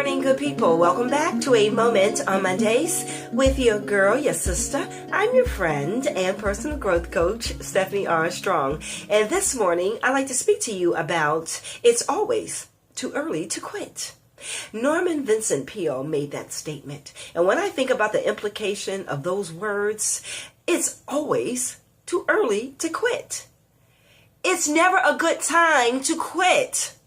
morning, good people. Welcome back to A Moment on Mondays with your girl, your sister. I'm your friend and personal growth coach, Stephanie R. Strong. And this morning, I'd like to speak to you about it's always too early to quit. Norman Vincent Peale made that statement. And when I think about the implication of those words, it's always too early to quit. It's never a good time to quit.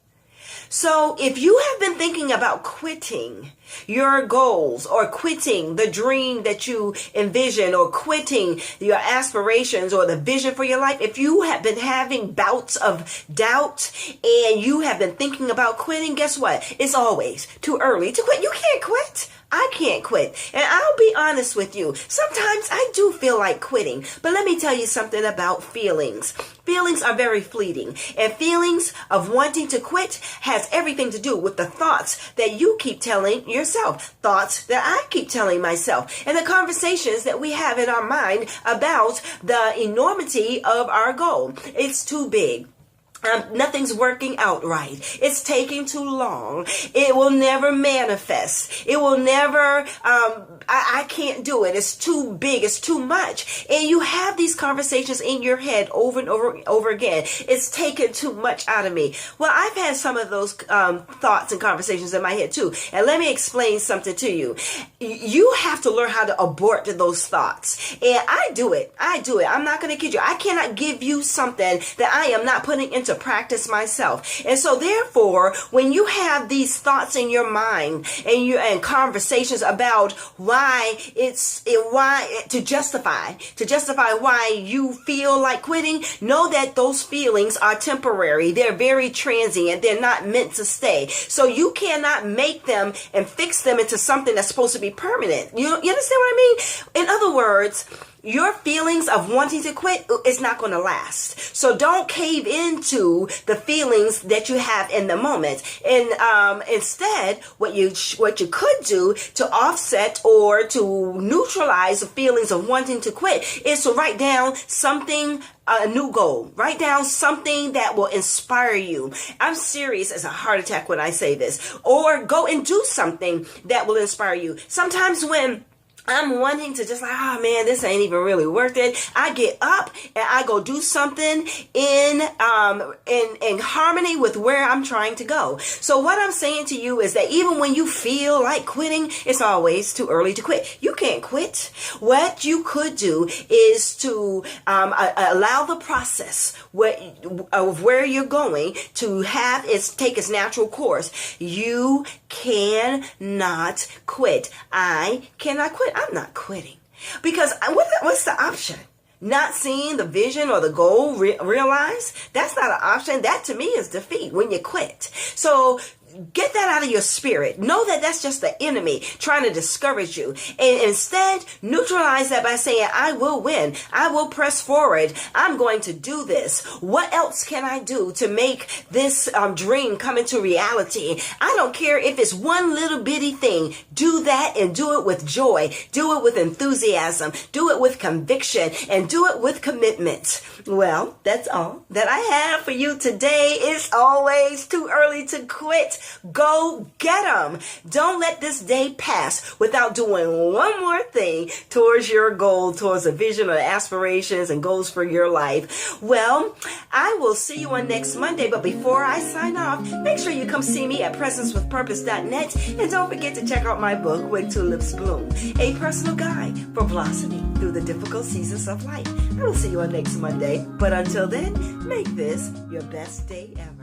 So if you have been thinking about quitting your goals or quitting the dream that you envision or quitting your aspirations or the vision for your life, if you have been having bouts of doubt and you have been thinking about quitting, guess what? It's always too early to quit. You can't quit. I can't quit. And I'll be honest with you. Sometimes I do feel like quitting. But let me tell you something about feelings. Feelings are very fleeting. And feelings of wanting to quit has everything to do with the thoughts that you keep telling yourself. Thoughts that I keep telling myself. And the conversations that we have in our mind about the enormity of our goal. It's too big. Nothing's working out right. It's taking too long. It will never manifest. It will never, I can't do it. It's too big. It's too much. And you have these conversations in your head over and over again. It's taken too much out of me. Well, I've had some of those thoughts and conversations in my head too. And let me explain something to you. You have to learn how to abort those thoughts. And I do it. I'm not going to kid you. I cannot give you something that I am not putting into practice myself. And so therefore, when you have these thoughts in your mind and conversations about why to justify why you feel like quitting, know that those feelings are temporary. They're very transient. They're not meant to stay. So you cannot make them and fix them into something that's supposed to be permanent. You understand what I mean? In other words, your feelings of wanting to quit is not going to last. So don't cave into the feelings that you have in the moment. And instead, what you could do to offset or to neutralize the feelings of wanting to quit is to write down something, a new goal. Write down something that will inspire you. I'm serious as a heart attack when I say this. Or go and do something that will inspire you. Sometimes when I'm wanting to just like, oh man, this ain't even really worth it, I get up and I go do something in harmony with where I'm trying to go. So what I'm saying to you is that even when you feel like quitting, it's always too early to quit. You can't quit. What you could do is to allow the process of where you're going to take its natural course. You cannot quit. I cannot quit. I'm not quitting. Because what's the option? Not seeing the vision or the goal realized? That's not an option. That to me is defeat when you quit. So get that out of your spirit. Know that that's just the enemy trying to discourage you. And instead, neutralize that by saying, I will win. I will press forward. I'm going to do this. What else can I do to make this dream come into reality? I don't care if it's one little bitty thing. Do that and do it with joy. Do it with enthusiasm. Do it with conviction. And do it with commitment. Well, that's all that I have for you today. It's always too early to quit. Go get them. Don't let this day pass without doing one more thing towards your goal, towards a vision or aspirations and goals for your life. Well, I will see you on next Monday. But before I sign off, make sure you come see me at presencewithpurpose.net. And don't forget to check out my book, When Tulips Bloom, a personal guide for blossoming through the difficult seasons of life. I will see you on next Monday. But until then, make this your best day ever.